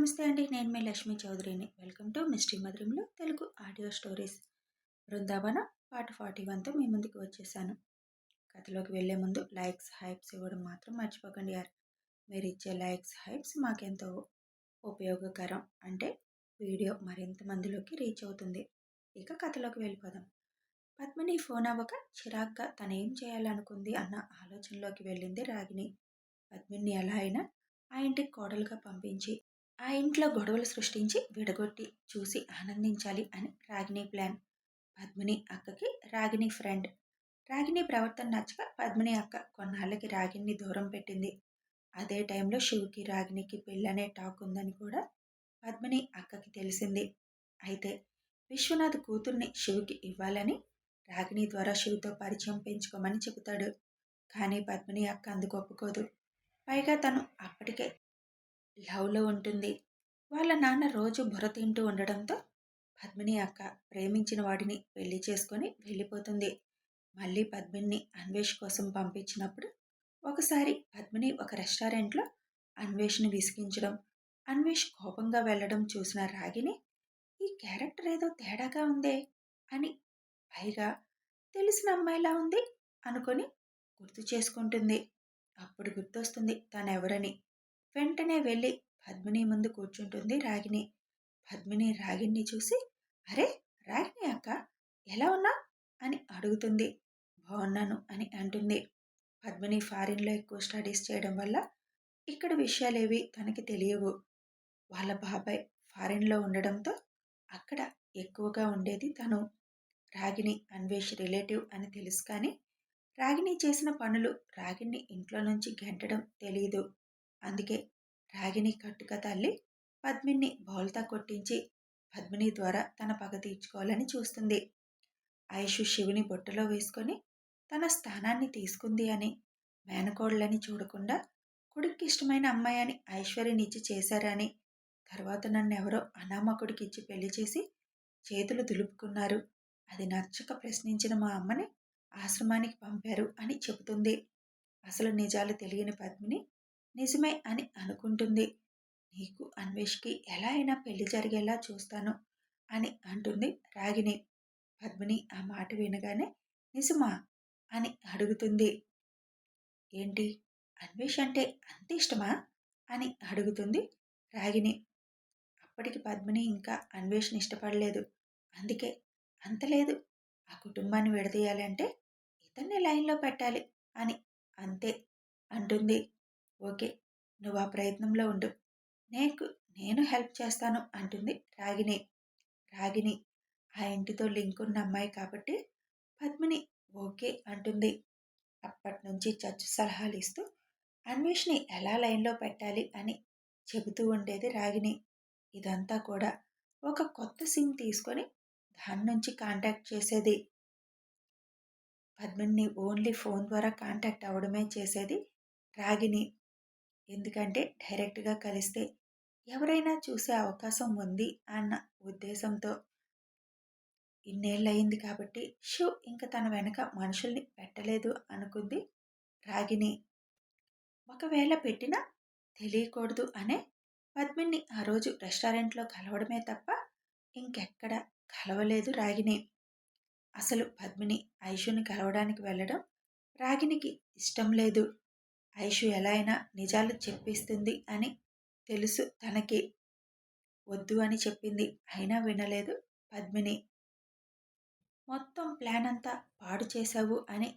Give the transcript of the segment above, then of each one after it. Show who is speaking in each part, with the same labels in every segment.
Speaker 1: నమస్తే అండి. నేను మీ లక్ష్మీ చౌదరిని. వెల్కమ్ టు మిస్టరీ మధురంలో Telugu audio stories. Brindavana part 41తో మీ ముందుకు వచ్చేసాను. కథలోకి వెళ్లే ముందు లైక్స్, హైప్స్ ఇవ్వడం మాత్రం మర్చిపోకండి యార్. మీరు ఇచ్చే లైక్స్, హైప్స్ మాకెంతో ఉపయోగకరం. అంటే వీడియో మరింత మందిలోకి రీచ్ అవుతుంది. ఇక కథలోకి వెళ్ళిపోదాం. పద్మిని ఫోన్ అవ్వక చిరాగ్గా తనేం చేయాలనుకుంది అన్న ఆలోచనలోకి వెళ్ళింది రాగిణి. పద్మిని ఎలా అయినా ఆ ఇంటికి కోడలుగా పంపించి ఆ ఇంట్లో గొడవలు సృష్టించి విడగొట్టి చూసి ఆనందించాలి అని రాగిణి ప్లాన్. పద్మిని అక్కకి రాగిణి ఫ్రెండ్. రాగిణి ప్రవర్తన నచ్చక పద్మిని అక్క కొన్నాళ్ళకి రాగిణిని దూరం పెట్టింది. అదే టైంలో శివుకి రాగిణికి పెళ్ళనే టాక్ ఉందని కూడా పద్మిని అక్కకి తెలిసింది. అయితే విశ్వనాథ్ కూతుర్ని శివుకి ఇవ్వాలని రాగిణి ద్వారా శివుతో పరిచయం పెంచుకోమని చెబుతాడు. కానీ పద్మిని అక్క అందుకు ఒప్పుకోదు. పైగా తను అప్పటికే లవ్లో ఉంటుంది. వాళ్ళ నాన్న రోజు బుర్ర తింటూ ఉండడంతో పద్మిని అక్క ప్రేమించిన వాడిని పెళ్లి చేసుకొని వెళ్ళిపోతుంది. మళ్ళీ పద్మిని అన్వేష్ కోసం పంపించినప్పుడు ఒకసారి పద్మిని ఒక రెస్టారెంట్లో అన్వేష్ని విసిగించడం, అన్వేష్ కోపంగా వెళ్ళడం చూసిన రాగిని ఈ క్యారెక్టర్ ఏదో తేడాగా ఉందే అని, పైగా తెలిసిన అమ్మాయిలా ఉంది అనుకొని గుర్తు చేసుకుంటుంది. అప్పుడు గుర్తొస్తుంది తనెవరని. వెంటనే వెళ్ళి పద్మిని ముందు కూర్చుంటుంది రాగిణి. పద్మిని రాగిణిని చూసి, అరే రాగిణి అక్క, ఎలా ఉన్నా అని అడుగుతుంది. బాగున్నాను అని అంటుంది. పద్మిని ఫారిన్లో ఎక్కువ స్టడీస్ చేయడం వల్ల ఇక్కడ విషయాలేవి తనకి తెలియవు. వాళ్ళ బాబాయ్ ఫారిన్లో ఉండడంతో అక్కడ ఎక్కువగా ఉండేది తను. రాగిణి అన్వేష్ రిలేటివ్ అని తెలుసు, కానీ రాగిణి చేసిన పనులు రాగిణి ఇంట్లో నుంచి గెంటడం తెలీదు. అందుకే రాగిణి కట్టుక తల్లి పద్మిని బౌల్తా కొట్టించి పద్మిని ద్వారా తన పగ తీర్చుకోవాలని చూస్తుంది. ఐషు శివుని బొట్టలో వేసుకొని తన స్థానాన్ని తీసుకుంది అని, మేనకోడలని చూడకుండా కొడుక్కి ఇష్టమైన అమ్మాయి అని ఐశ్వర్యనిచ్చి చేశారని, తర్వాత నన్నెవరో అనామకుడికి ఇచ్చి పెళ్లి చేసి చేతులు దులుపుకున్నారు. అది నచ్చక ప్రశ్నించిన మా అమ్మని ఆశ్రమానికి పంపారు అని చెబుతుంది. అసలు నిజాలు తెలియని పద్మిని నిజమే అని అనుకుంటుంది. నీకు అన్వేష్కి ఎలా అయినా పెళ్లి జరిగేలా చూస్తాను అని అంటుంది రాగిణి. పద్మిని ఆ మాట వినగానే నిజమా అని అడుగుతుంది. ఏంటి, అన్వేష్ అంటే అంత ఇష్టమా అని అడుగుతుంది రాగిణి. అప్పటికి పద్మిని ఇంకా అన్వేష్ని ఇష్టపడలేదు. అందుకే అంత లేదు, ఆ కుటుంబాన్ని విడదీయాలంటే ఇతన్ని లైన్లో పెట్టాలి అని అంతే అంటుంది. ఓకే, నువ్వు ఆ ప్రయత్నంలో ఉండు, నేను హెల్ప్ చేస్తాను అంటుంది రాగిణి. రాగిణి ఆ ఇంటితో లింక్ ఉన్న అమ్మాయి కాబట్టి పద్మిని ఓకే అంటుంది. అప్పటి నుంచి చచ్చు సలహాలు ఇస్తూ అన్వేష్ని ఎలా లైన్లో పెట్టాలి అని చెబుతూ ఉండేది రాగిణి. ఇదంతా కూడా ఒక కొత్త సిమ్ తీసుకొని దాని నుంచి కాంటాక్ట్ చేసేది. పద్మిని ఓన్లీ ఫోన్ ద్వారా కాంటాక్ట్ అవ్వడమే చేసేది రాగిణి. ఎందుకంటే డైరెక్ట్గా కలిస్తే ఎవరైనా చూసే అవకాశం ఉంది అన్న ఉద్దేశంతో. ఇన్నేళ్ళయింది కాబట్టి షో ఇంకా తన వెనక మనుషుల్ని పెట్టలేదు అనుకుంది రాగిణి. ఒకవేళ పెట్టినా తెలియకూడదు అనే పద్మిని ఆ రోజు రెస్టారెంట్లో కలవడమే తప్ప ఇంకెక్కడ కలవలేదు రాగిణి. అసలు పద్మిని ఐషుని కలవడానికి వెళ్ళడం రాగిణికి ఇష్టం లేదు. ఐషు ఎలా అయినా నిజాలు చెప్పిస్తుంది అని తెలుసు తనకి. వద్దు అని చెప్పింది, అయినా వినలేదు పద్మిని. మొత్తం ప్లాన్ అంతా పాడు చేశావు అని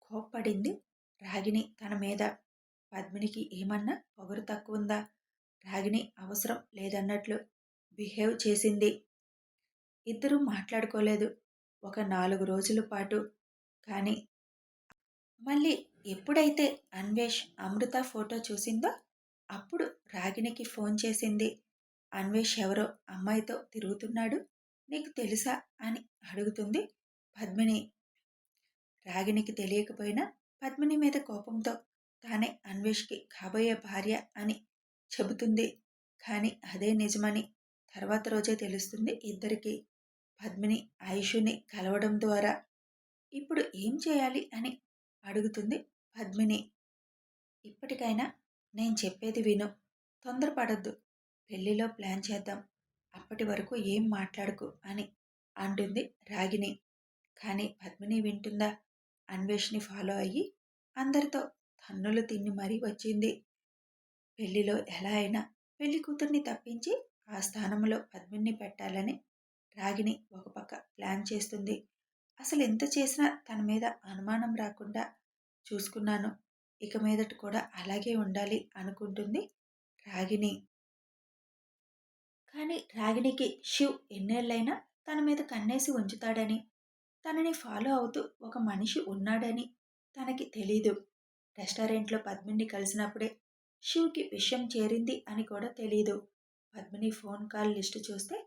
Speaker 1: కోప్పడింది రాగిణి తన మీద. పద్మినికి ఏమన్నా పొగరు తక్కువ ఉందా? రాగిణి అవసరం లేదన్నట్లు బిహేవ్ చేసింది. ఇద్దరూ మాట్లాడుకోలేదు ఒక 4 రోజుల పాటు. కానీ మళ్ళీ ఎప్పుడైతే అన్వేష్ అమృత ఫోటో చూసిందో అప్పుడు రాగిణికి ఫోన్ చేసింది. అన్వేష్ ఎవరో అమ్మాయితో తిరుగుతున్నాడు, నీకు తెలుసా అని అడుగుతుంది పద్మిని. రాగిణికి తెలియకపోయినా పద్మిని మీద కోపంతో తానే అన్వేష్కి కాబోయే భార్య అని చెబుతుంది. కానీ అదే నిజమని తర్వాత రోజే తెలుస్తుంది ఇద్దరికి. పద్మిని ఐషుని కలవడం ద్వారా. ఇప్పుడు ఏం చేయాలి అని అడుగుతుంది పద్మిని. ఇప్పటికైనా నేను చెప్పేది విను, తొందరపడద్దు. పెళ్లిలో ప్లాన్ చేద్దాం, అప్పటి వరకు ఏం మాట్లాడకు అని అంటుంది రాగిని. కానీ పద్మిని వింటుందా? అన్వేష్ని ఫాలో అయ్యి అందరితో తన్నులు తిని మరీ వచ్చింది. పెళ్లిలో ఎలా అయినా పెళ్లి కూతుర్ని తప్పించి ఆ స్థానంలో పద్మిని పెట్టాలని రాగిని ఒక పక్క ప్లాన్ చేస్తుంది. అసలు ఎంత చేసినా తన మీద అనుమానం రాకుండా చూసుకున్నాను, ఇక మీదట కూడా అలాగే ఉండాలి అనుకుంటుంది రాగిని. కానీ రాగిణికి శివ్ ఎన్నేళ్లైనా తన మీద కన్నేసి ఉంచుతాడని, తనని ఫాలో అవుతూ ఒక మనిషి ఉన్నాడని తనకి తెలీదు. రెస్టారెంట్లో పద్మిని కలిసినప్పుడే శివ్కి విషయం చేరింది అని కూడా తెలీదు. పద్మిని ఫోన్ కాల్ లిస్టు చూస్తే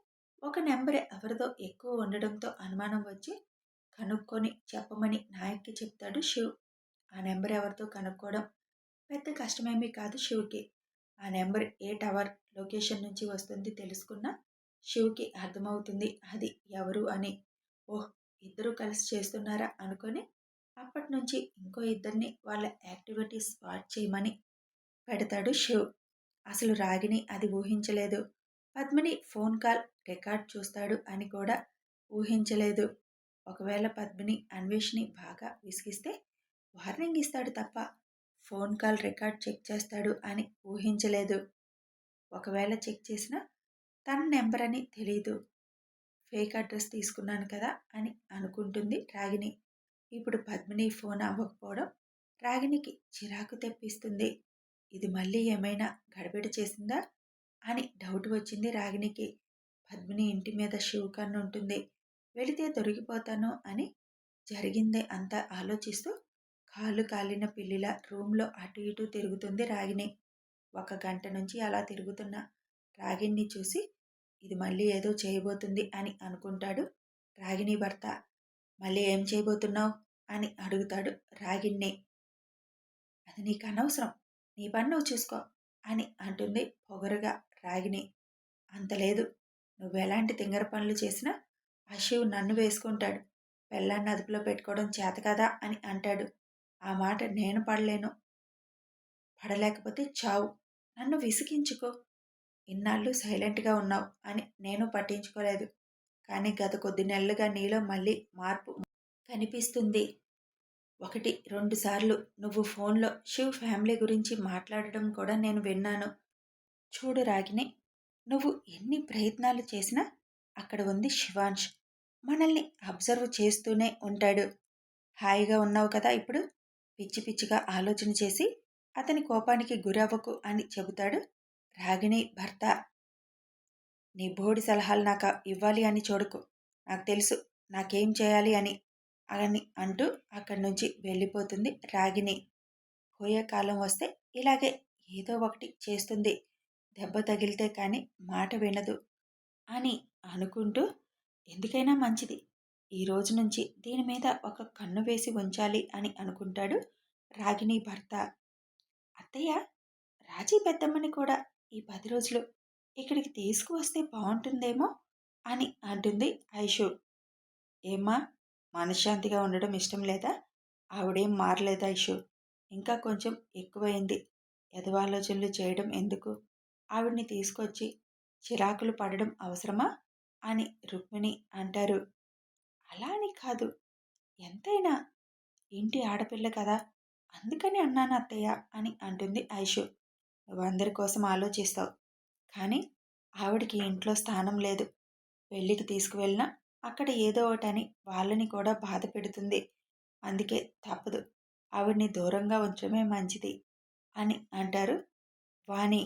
Speaker 1: ఒక నెంబర్ ఎవరిదో ఎక్కువ ఉండడంతో అనుమానం వచ్చి కనుక్కొని చెప్పమని నాయక్కి చెప్తాడు శివ్. ఆ నెంబర్ ఎవరితో కనుక్కోవడం పెద్ద కష్టమేమీ కాదు శివ్కి. ఆ నెంబర్ ఏ టవర్ లొకేషన్ నుంచి వస్తుంది తెలుసుకున్న శివ్కి అర్థమవుతుంది అది ఎవరు అని. ఓహ్, ఇద్దరూ కలిసి చేస్తున్నారా అనుకొని అప్పటి నుంచి ఇంకో ఇద్దరిని వాళ్ళ యాక్టివిటీస్ వాచ్ చేయమని పెడతాడు శివ్. అసలు రాగిని అది ఊహించలేదు. పద్మిని ఫోన్ కాల్ రికార్డ్ చూస్తాడు అని కూడా ఊహించలేదు. ఒకవేళ పద్మిని అన్వేష్ని బాగా విసిగిస్తే వార్నింగ్ ఇస్తాడు తప్ప ఫోన్ కాల్ రికార్డ్ చెక్ చేస్తాడు అని ఊహించలేదు. ఒకవేళ చెక్ చేసినా తన నెంబర్ అని తెలీదు. ఫేక్ అడ్రస్ తీసుకున్నాను కదా అని అనుకుంటుంది రాగిని. ఇప్పుడు పద్మిని ఫోన్ అవ్వకపోవడం రాగినికి చిరాకు తెప్పిస్తుంది. ఇది మళ్ళీ ఏమైనా గడబిడ చేసిందా అని డౌట్ వచ్చింది రాగినికి. పద్మిని ఇంటి మీద శివ్ కన్ను ఉంటుంది, వెళితే దొరికిపోతాను అని జరిగిందే అంతా ఆలోచిస్తూ కాళ్ళు కాలిన పిల్లిలా రూమ్లో అటు ఇటు తిరుగుతుంది రాగిని. 1 గంట నుంచి అలా తిరుగుతున్న రాగిణ్ణి చూసి ఇది మళ్ళీ ఏదో చేయబోతుంది అని అనుకుంటాడు రాగిణి భర్త. మళ్ళీ ఏం చేయబోతున్నావు అని అడుగుతాడు రాగిణ్ణి. అది నీకు అనవసరం, నీ పని నువ్వు చూసుకో అని అంటుంది పొగరుగా రాగిణి. అంత లేదు, నువ్వు ఎలాంటి తింగర పనులు చేసినా ఆ శివ్ నన్ను వేసుకుంటాడు, పెళ్ళాన్ని అదుపులో పెట్టుకోవడం చేత కదా అని అంటాడు. ఆ మాట నేను పడలేను, పడలేకపోతే చావు, నన్ను విసిగించుకో. ఇన్నాళ్ళు సైలెంట్గా ఉన్నావు అని నేను పట్టించుకోలేదు, కానీ గత కొద్ది నెలలుగా నీలో మళ్ళీ మార్పు కనిపిస్తుంది. 1-2 సార్లు నువ్వు ఫోన్లో శివ్ ఫ్యామిలీ గురించి మాట్లాడడం కూడా నేను విన్నాను. చూడు రాగిని, నువ్వు ఎన్ని ప్రయత్నాలు చేసినా అక్కడ ఉంది శివాంష్, మనల్ని అబ్జర్వ్ చేస్తూనే ఉంటాడు. హాయిగా ఉన్నావు కదా ఇప్పుడు, పిచ్చి పిచ్చిగా ఆలోచన చేసి అతని కోపానికి గురవ్వకు అని చెబుతాడు రాగిణి భర్త. నీ బోడి సలహాలు నాకు ఇవ్వాలి అని చూడకు, నాకు తెలుసు నాకేం చేయాలి అని అని అంటూ అక్కడి నుంచి వెళ్ళిపోతుంది రాగిణి. పోయే కాలం వస్తే ఇలాగే ఏదో ఒకటి చేస్తుంది, దెబ్బ తగిలితే కానీ మాట వినదు అని అనుకుంటూ ఎందుకైనా మంచిది, ఈ రోజు నుంచి దీని మీద ఒక కన్ను వేసి ఉంచాలి అని అనుకుంటాడు రాగిణి భర్త. అత్తయ్య, రాజీ పెద్దమ్మని కూడా ఈ 10 రోజులు ఇక్కడికి తీసుకువస్తే బాగుంటుందేమో అని అంటుంది ఐషు. ఏమ్మా, మనశ్శాంతిగా ఉండడం ఇష్టం లేదా? ఆవిడేం మారలేదు ఐషు, ఇంకా కొంచెం ఎక్కువైంది, ఎదవాలోచనలు చేయడం ఎందుకు, ఆవిడ్ని తీసుకొచ్చి చిరాకులు పడడం అవసరమా అని రుక్మిణి అంటారు. అలా అని కాదు, ఎంతైనా ఇంటి ఆడపిల్ల కదా, అందుకని అన్నాను అత్తయ్య అని అంటుంది ఐషు. నువ్వు అందరి కోసం ఆలోచిస్తావు, కానీ ఆవిడికి ఇంట్లో స్థానం లేదు, పెళ్ళికి తీసుకువెళ్ళినా అక్కడ ఏదో ఒకటని వాళ్ళని కూడా బాధ పెడుతుంది, అందుకే తప్పదు, ఆవిడ్ని దూరంగా ఉంచడమే మంచిది అని అంటారు వాణి.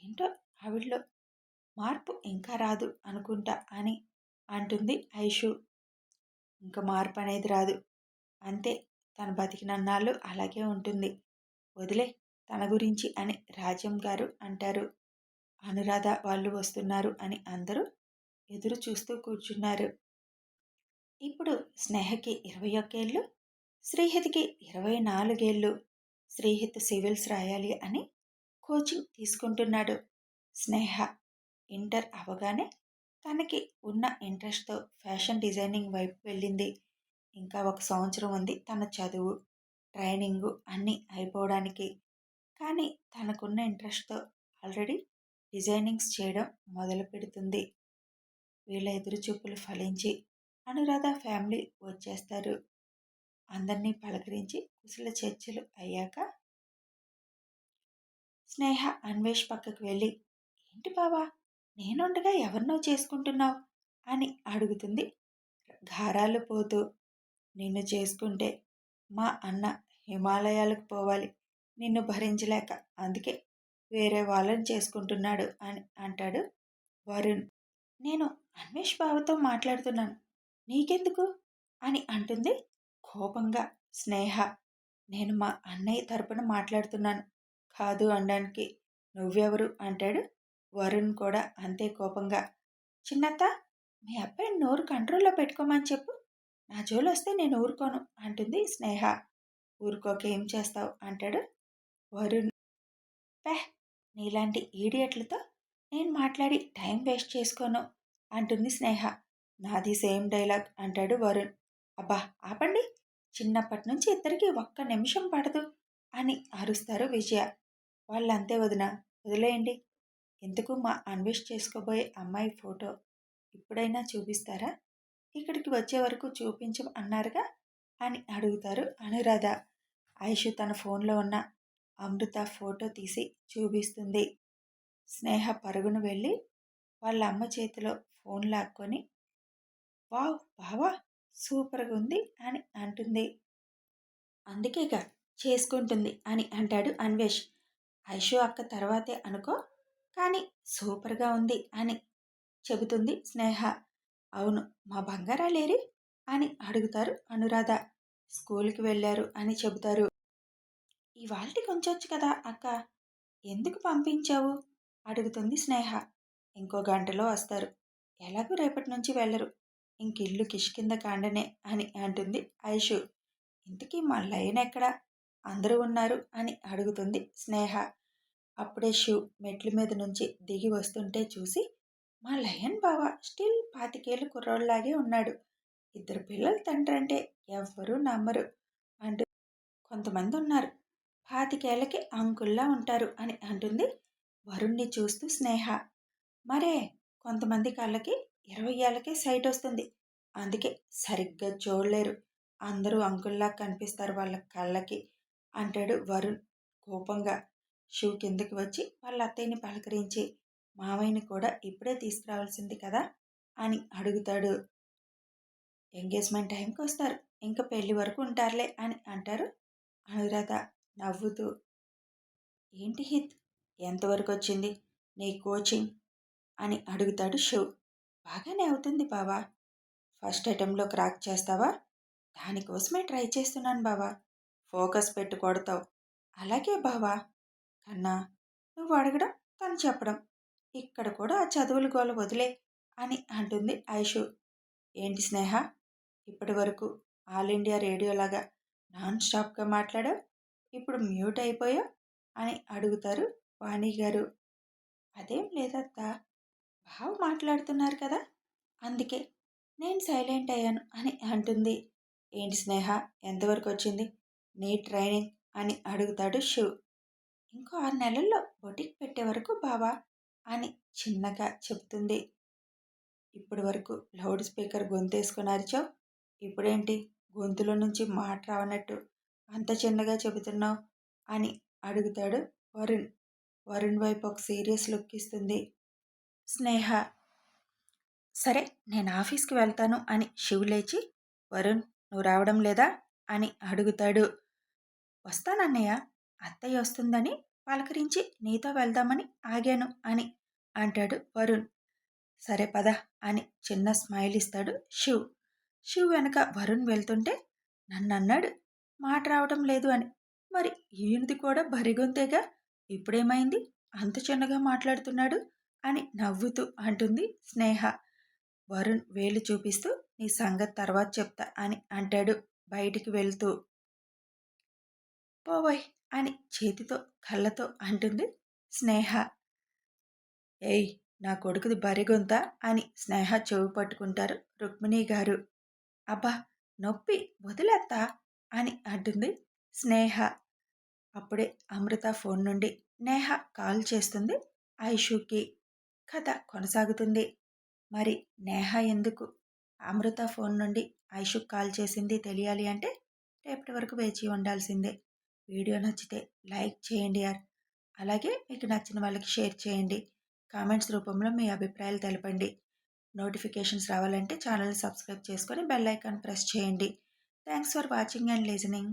Speaker 1: ఏంటో ఆవిడలో మార్పు ఇంకా రాదు అనుకుంటా అని అంటుంది ఐషు. ఇంకా మార్పు అనేది రాదు, అంతే, తను బతికినన్నాళ్ళు అలాగే ఉంటుంది, వదిలే తన గురించి అని రాజ్యం గారు అంటారు. అనురాధ వాళ్ళు వస్తున్నారు అని అందరూ ఎదురు చూస్తూ కూర్చున్నారు. ఇప్పుడు స్నేహకి 21 ఏళ్ళు, శ్రీహిత్కి 24 ఏళ్ళు. శ్రీహిత్ సివిల్స్ రాయాలి అని కోచింగ్ తీసుకుంటున్నాడు. స్నేహ ఇంటర్ అవగానే తనకి ఉన్న ఇంట్రెస్ట్తో ఫ్యాషన్ డిజైనింగ్ వైపు వెళ్ళింది. ఇంకా 1 సంవత్సరం ఉంది తన చదువు, ట్రైనింగు అన్నీ అయిపోవడానికి. కానీ తనకున్న ఇంట్రెస్ట్తో ఆల్రెడీ డిజైనింగ్స్ చేయడం మొదలు పెడుతుంది. వీళ్ళ ఎదురుచూపులు ఫలించి అనురాధ ఫ్యామిలీ వచ్చేస్తారు. అందరినీ పలకరించి కుశల చర్చలు అయ్యాక స్నేహ అన్వేష్ పక్కకు వెళ్ళి, ఏంటి బావా, నేనుండగా ఎవరినో చేసుకుంటున్నావు అని అడుగుతుంది ఘారాలు పోతూ. నిన్ను చేసుకుంటే మా అన్న హిమాలయాలకు పోవాలి, నిన్ను భరించలేక, అందుకే వేరే వాళ్ళని చేసుకుంటున్నాడు అని అంటాడు వరుణ్. నేను అన్వేష్ బావతో మాట్లాడుతున్నాను, నీకెందుకు అని అంటుంది కోపంగా స్నేహ. నేను మా అన్నయ్య తరపున మాట్లాడుతున్నాను, కాదు అనడానికి నువ్వెవరు అంటాడు వరుణ్ కూడా అంతే కోపంగా. చిన్నత్త, మీ అబ్బాయిని నోరు కంట్రోల్లో పెట్టుకోమని చెప్పు, నా జోలు వస్తే నేను ఊరుకోను అంటుంది స్నేహ. ఊరుకోక ఏం చేస్తావు అంటాడు వరుణ్. పెహ్, నీలాంటి ఈడియట్లతో నేను మాట్లాడి టైం వేస్ట్ చేసుకోను అంటుంది స్నేహ. నాది సేమ్ డైలాగ్ అంటాడు వరుణ్. అబ్బా ఆపండి, చిన్నప్పటి నుంచి ఇద్దరికి ఒక్క నిమిషం పడదు అని అరుస్తారు విజయ. వాళ్ళంతే వదిన, వదిలేయండి. ఎందుకు మా అన్వేష్ చేసుకోబోయే అమ్మాయి ఫోటో ఇప్పుడైనా చూపిస్తారా, ఇక్కడికి వచ్చే వరకు చూపించం అన్నారుగా అని అడుగుతారు అనురాధ. ఐషు తన ఫోన్లో ఉన్న అమృత ఫోటో తీసి చూపిస్తుంది. స్నేహ పరుగున వెళ్ళి వాళ్ళ అమ్మ చేతిలో ఫోన్ లాక్కొని, వావ్ బావా, సూపర్గా ఉంది అని అంటుంది. అందుకేగా చేసుకుంటుంది అని అంటాడు అన్వేష్. ఐషు అక్క తర్వాతే అనుకో, కానీ సూపర్గా ఉంది అని చెబుతుంది స్నేహ. అవును, మా బంగారాలేరి అని అడుగుతారు అనురాధ. స్కూల్కి వెళ్ళారు అని చెబుతారు. ఇవాల్టి కొంచొచ్చు కదా అక్క, ఎందుకు పంపించావు అడుగుతుంది స్నేహ. ఇంకో గంటలో వస్తారు, ఎలాగూ రేపటి నుంచి వెళ్ళరు, ఇంకిల్లు కిష్కింద కాండనే అని అంటుంది ఐషు. ఇంతకీ మా లయన్ ఎక్కడా, అందరూ ఉన్నారు అని అడుగుతుంది స్నేహ. అప్పుడే శివ్ మెట్ల మీద నుంచి దిగి వస్తుంటే చూసి, మా లయన్ బావ స్టిల్ 25 కుర్రోళ్ళలాగే ఉన్నాడు, ఇద్దరు పిల్లల తండ్రి అంటే ఎవ్వరూ నమ్మరు అంటూ, కొంతమంది ఉన్నారు 25 అంకుల్లా ఉంటారు అని అంటుంది వరుణ్ణి చూస్తూ స్నేహ. మరే కొంతమంది కళ్ళకి 20 సైట్ వస్తుంది, అందుకే సరిగ్గా చూడలేరు, అందరూ అంకుల్లా కనిపిస్తారు వాళ్ళ కళ్ళకి అంటాడు వరుణ్ కోపంగా. శివ్ కిందకి వచ్చి వాళ్ళ అత్తయ్యని పలకరించి, మామయ్యని కూడా ఇప్పుడే తీసుకురావాల్సింది కదా అని అడుగుతాడు. ఎంగేజ్మెంట్ టైంకి వస్తారు, ఇంకా పెళ్లి వరకు ఉంటారులే అని అంటారు అనురాధ నవ్వుతూ. ఏంటి హిత్, ఎంతవరకు వచ్చింది నీ కోచింగ్ అని అడుగుతాడు శివ్. బాగానే అవుతుంది బావా, ఫస్ట్ అటెంప్ట్లో క్రాక్ చేస్తావా, దానికోసమే ట్రై చేస్తున్నాను బావా, ఫోకస్ పెట్టి కొడతావు. అలాగే బావా. కన్నా, నువ్వు అడగడం తను చెప్పడం, ఇక్కడ కూడా ఆ చదువుల గోల వదిలే అని అంటుంది ఐషు. ఏంటి స్నేహ, ఇప్పటి వరకు ఆల్ ఇండియా రేడియోలాగా నాన్ స్టాప్గా మాట్లాడావు, ఇప్పుడు మ్యూట్ అయిపోయావు అని అడుగుతారు వాణి గారు. అదేం లేదత్తా, బావ మాట్లాడుతున్నారు కదా, అందుకే నేను సైలెంట్ అయ్యాను అని అంటుంది. ఏంటి స్నేహ, ఎంతవరకు వచ్చింది నీ ట్రైనింగ్ అని అడుగుతాడు శివ్. ఇంకో 6 నెలల్లో బొటిక్ పెట్టే వరకు బావా అని చిన్నగా చెప్తుంది. ఇప్పటి వరకు లౌడ్ స్పీకర్ గొంతేసుకొని అరిచావు, ఇప్పుడేంటి గొంతులో నుంచి మాట రావనట్టు అంత చిన్నగా చెబుతున్నావు అని అడుగుతాడు వరుణ్. వరుణ్ వైపు ఒక సీరియస్ లుక్ ఇస్తుంది స్నేహ. సరే నేను ఆఫీస్కి వెళ్తాను అని శివ్ లేచి, వరుణ్ నువ్వు రావడం లేదా అని అడుగుతాడు. వస్తానన్నయ్య, అత్తయ్య వస్తుందని పలకరించి నీతో వెళ్దామని ఆగాను అని అంటాడు వరుణ్. సరే పద అని చిన్న స్మైల్ ఇస్తాడు శివ్. శివ్ వెనక వరుణ్ వెళ్తుంటే, నన్ను అన్నాడు మాట రావడం లేదు అని, మరి ఈయనది కూడా బరిగొంతేగా, ఇప్పుడేమైంది అంత చిన్నగా మాట్లాడుతున్నాడు అని నవ్వుతూ అంటుంది స్నేహ. వరుణ్ వేలు చూపిస్తూ నీ సంగతి తర్వాత చెప్తా అని అంటాడు బయటికి వెళ్తూ. పోవోయ్ అని చేతితో కళ్ళతో అంటుంది స్నేహ. ఏయ్, నా కొడుకుది బరిగొంత అని స్నేహ చెవి పట్టుకుంటారు రుక్మిణి గారు. అబ్బా నొప్పి, వదిలేత్తా అని అంటుంది స్నేహ. అప్పుడే అమృత ఫోన్ నుండి నేహ కాల్ చేస్తుంది ఐషుకి. కథ కొనసాగుతుంది. మరి నేహ ఎందుకు అమృత ఫోన్ నుండి ఐషుకి కాల్ చేసింది తెలియాలి అంటే రేపటి వరకు వేచి ఉండాల్సిందే. వీడియో నచ్చితే లైక్ చేయండి యార్. అలాగే మీకు నచ్చిన వాళ్ళకి షేర్ చేయండి. కామెంట్స్ రూపంలో మీ అభిప్రాయాలు తెలపండి. నోటిఫికేషన్స్ రావాలంటే ఛానల్ని సబ్స్క్రైబ్ చేసుకొని బెల్ ఐకాన్ ప్రెస్ చేయండి. Thanks for watching and listening.